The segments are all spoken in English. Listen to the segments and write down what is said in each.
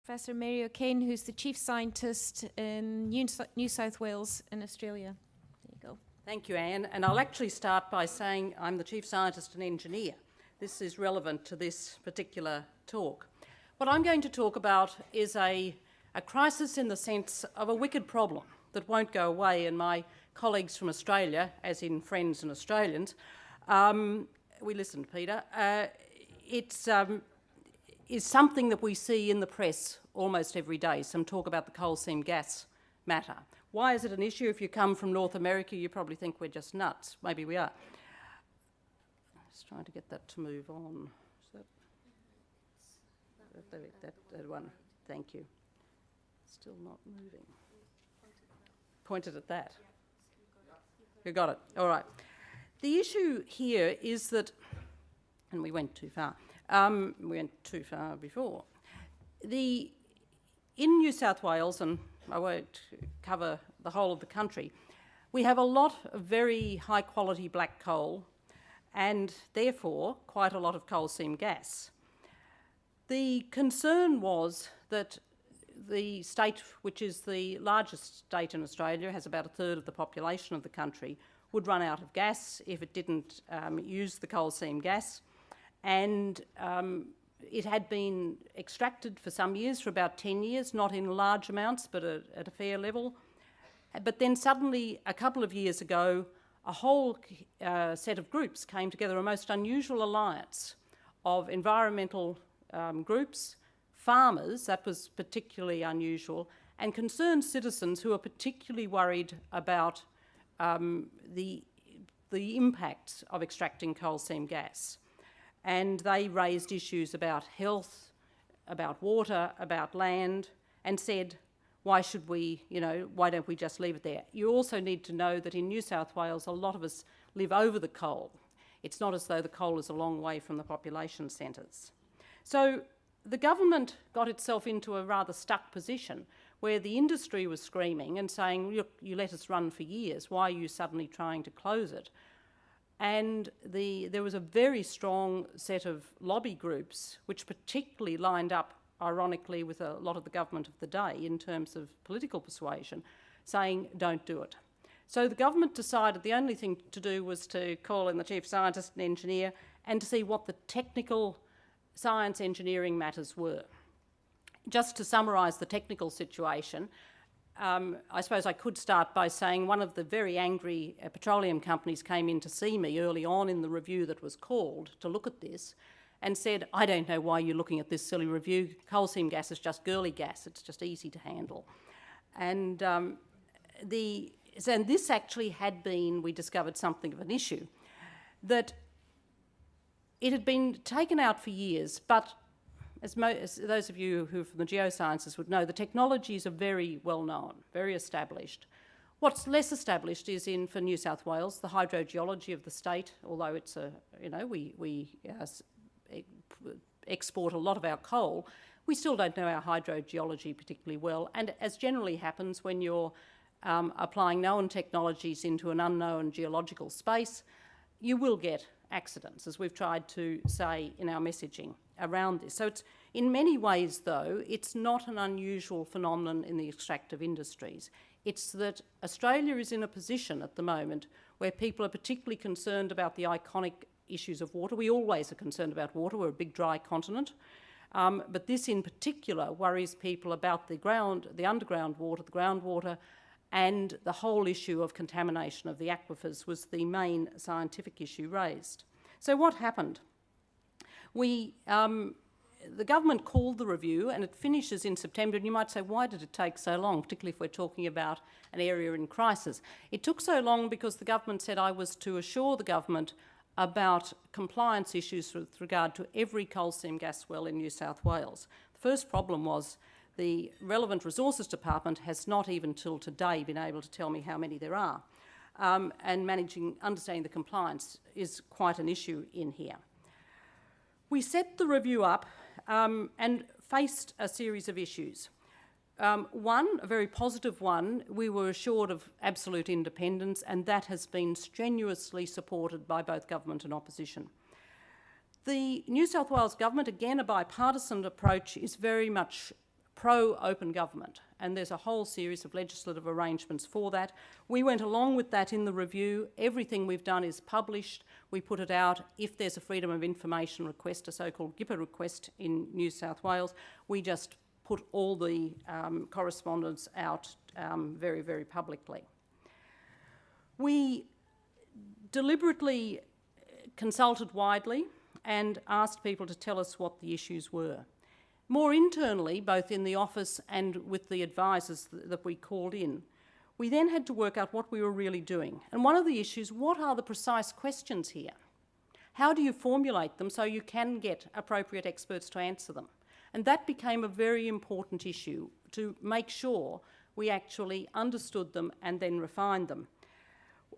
Professor Mary O'Kane, who's the Chief Scientist in New South Wales in Australia. There you go. Thank you, Anne. And I'll actually start by saying I'm the Chief Scientist and Engineer. This is relevant to this particular talk. What I'm going to talk about is a crisis in the sense of a wicked problem that won't go away, and my colleagues from Australia, as in friends and Australians, we listened, Peter, is something that we see in the press almost every day, some talk about the coal seam gas matter. Why is it an issue? If you come from North America, you probably think we're just nuts. Maybe we are. Just trying to get that to move on. That one, thank you. Still not moving. Pointed at that. You got it, all right. The issue here is that, and we went too far, before. In New South Wales, and I won't cover the whole of the country, we have a lot of very high quality black coal and therefore quite a lot of coal seam gas. The concern was that the state, which is the largest state in Australia, has about a third of the population of the country, would run out of gas if it didn't use the coal seam gas. And it had been extracted for some years, for about 10 years, not in large amounts, but at a fair level. But then suddenly, a couple of years ago, a whole set of groups came together, a most unusual alliance of environmental groups, farmers, that was particularly unusual, and concerned citizens who are particularly worried about the impacts of extracting coal seam gas. And they raised issues about health, about water, about land, and said, why should we, why don't we just leave it there? You also need to know that in New South Wales, a lot of us live over the coal. It's not as though the coal is a long way from the population centres. So the government got itself into a rather stuck position where the industry was screaming and saying, look, you let us run for years, why are you suddenly trying to close it? And there was a very strong set of lobby groups which particularly lined up, ironically, with a lot of the government of the day in terms of political persuasion, saying don't do it. So the government decided the only thing to do was to call in the Chief Scientist and Engineer and to see what the technical science engineering matters were. Just to summarise the technical situation, I suppose I could start by saying one of the very angry petroleum companies came in to see me early on in the review that was called to look at this and said, I don't know why you're looking at this silly review. Coal seam gas is just girly gas. It's just easy to handle. And this actually had been, we discovered, something of an issue, that it had been taken out for years, but as those of you who are from the geosciences would know, the technologies are very well known, very established. What's less established is for New South Wales, the hydrogeology of the state, although it's we export a lot of our coal, we still don't know our hydrogeology particularly well. And as generally happens when you're applying known technologies into an unknown geological space, you will get accidents, as we've tried to say in our messaging around this. So it's, in many ways, though, it's not an unusual phenomenon in the extractive industries. It's that Australia is in a position at the moment where people are particularly concerned about the iconic issues of water. We always are concerned about water. We're a big dry continent. But this in particular worries people about the underground water, the groundwater, and the whole issue of contamination of the aquifers was the main scientific issue raised. So what happened? The government called the review and it finishes in September, and you might say, why did it take so long, particularly if we're talking about an area in crisis? It took so long because the government said I was to assure the government about compliance issues with regard to every coal seam gas well in New South Wales. The first problem was the relevant resources department has not even till today been able to tell me how many there are. And understanding the compliance is quite an issue in here. We set the review up and faced a series of issues. One, a very positive one, we were assured of absolute independence, and that has been strenuously supported by both government and opposition. The New South Wales government, again a bipartisan approach, is very much pro-open government, and there's a whole series of legislative arrangements for that. We went along with that in the review. Everything we've done is published. We put it out. If there's a Freedom of Information request, a so-called GIPA request in New South Wales, we just put all the correspondence out very, very publicly. We deliberately consulted widely and asked people to tell us what the issues were. More internally, both in the office and with the advisors that we called in, we then had to work out what we were really doing. And one of the issues, what are the precise questions here? How do you formulate them so you can get appropriate experts to answer them? And that became a very important issue, to make sure we actually understood them and then refined them.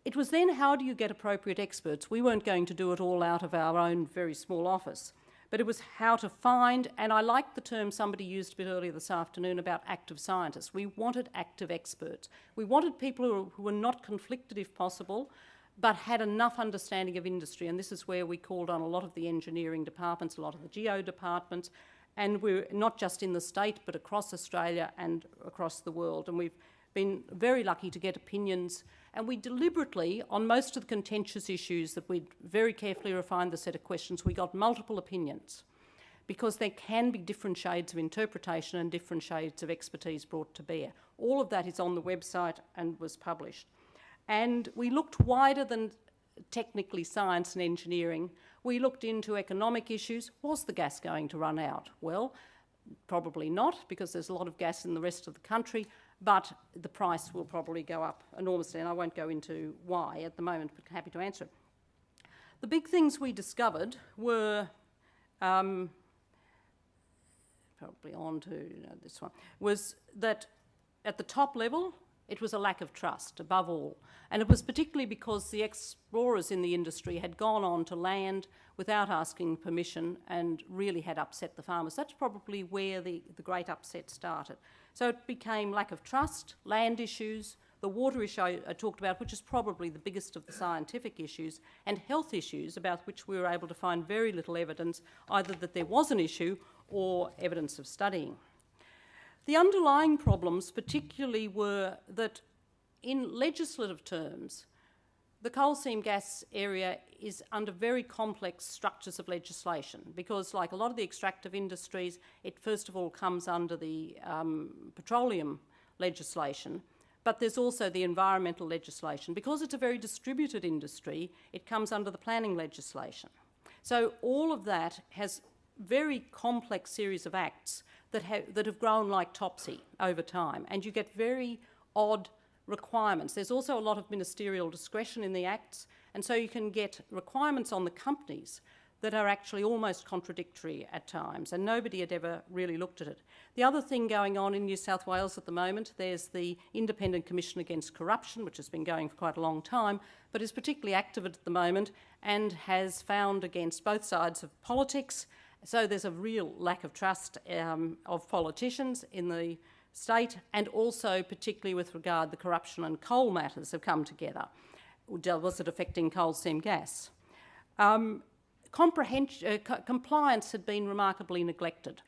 It was then, how do you get appropriate experts? We weren't going to do it all out of our own very small office, but it was how to find, and I like the term somebody used a bit earlier this afternoon about active scientists. We wanted active experts. We wanted people who were not conflicted if possible, but had enough understanding of industry, and this is where we called on a lot of the engineering departments, a lot of the geo departments, and we're not just in the state, but across Australia and across the world. And we've been very lucky to get opinions, and we deliberately, on most of the contentious issues that we'd very carefully refined the set of questions, we got multiple opinions, because there can be different shades of interpretation and different shades of expertise brought to bear. All of that is on the website and was published. And we looked wider than technically science and engineering. We looked into economic issues. Was the gas going to run out? Well, probably not, because there's a lot of gas in the rest of the country, but the price will probably go up enormously, and I won't go into why at the moment, but happy to answer it. The big things we discovered were, probably on to this one, was that at the top level, it was a lack of trust, above all. And it was particularly because the explorers in the industry had gone on to land without asking permission and really had upset the farmers. That's probably where the great upset started. So it became lack of trust, land issues, the water issue I talked about, which is probably the biggest of the scientific issues, and health issues about which we were able to find very little evidence, either that there was an issue or evidence of studying. The underlying problems particularly were that in legislative terms, the coal seam gas area is under very complex structures of legislation, because like a lot of the extractive industries, it first of all comes under the petroleum legislation, but there's also the environmental legislation. Because it's a very distributed industry, it comes under the planning legislation. So all of that has very complex series of acts that have grown like topsy over time, and you get very odd requirements. There's also a lot of ministerial discretion in the acts, and so you can get requirements on the companies that are actually almost contradictory at times, and nobody had ever really looked at it. The other thing going on in New South Wales at the moment, there's the Independent Commission Against Corruption, which has been going for quite a long time, but is particularly active at the moment and has found against both sides of politics. So there's a real lack of trust of politicians in the state, and also particularly with regard the corruption and coal matters have come together. Was it affecting coal seam gas? Compliance had been remarkably neglected.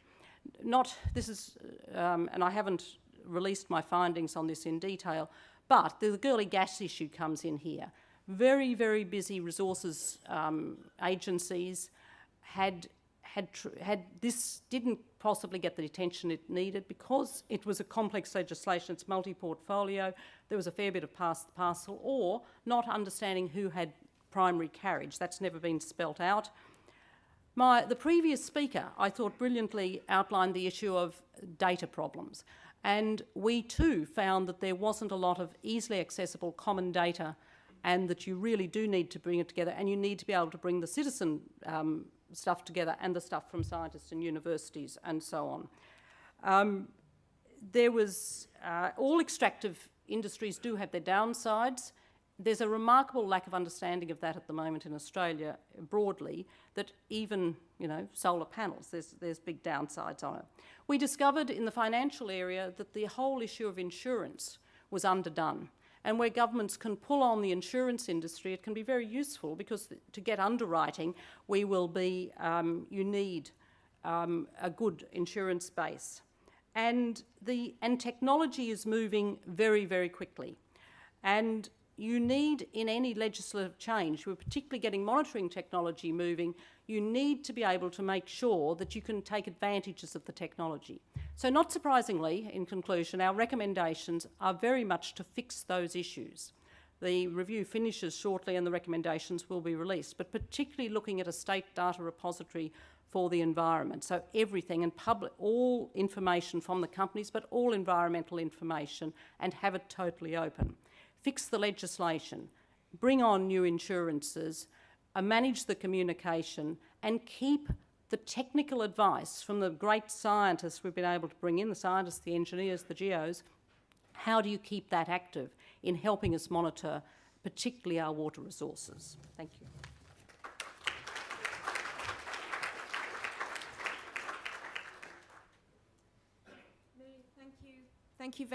And I haven't released my findings on this in detail, but the Gurley gas issue comes in here. Very, very busy resources agencies this didn't possibly get the attention it needed because it was a complex legislation, it's multi-portfolio, there was a fair bit of pass the parcel, or not understanding who had primary carriage. That's never been spelt out. The previous speaker, I thought, brilliantly outlined the issue of data problems, and we too found that there wasn't a lot of easily accessible common data, and that you really do need to bring it together, and you need to be able to bring the citizen stuff together and the stuff from scientists and universities and so on. All extractive industries do have their downsides. There's a remarkable lack of understanding of that at the moment in Australia broadly, that even, solar panels, there's big downsides on it. We discovered in the financial area that the whole issue of insurance was underdone. And where governments can pull on the insurance industry, it can be very useful, because to get underwriting, you need a good insurance base. And technology is moving very, very quickly. And you need, in any legislative change, we're particularly getting monitoring technology moving, you need to be able to make sure that you can take advantages of the technology. So not surprisingly, in conclusion, our recommendations are very much to fix those issues. The review finishes shortly and the recommendations will be released, but particularly looking at a state data repository for the environment. So everything and all information from the companies, but all environmental information, and have it totally open. Fix the legislation, bring on new insurances, manage the communication, and keep the technical advice from the great scientists we've been able to bring in, the scientists, the engineers, the geos. How do you keep that active in helping us monitor particularly our water resources? Thank you. Thank you.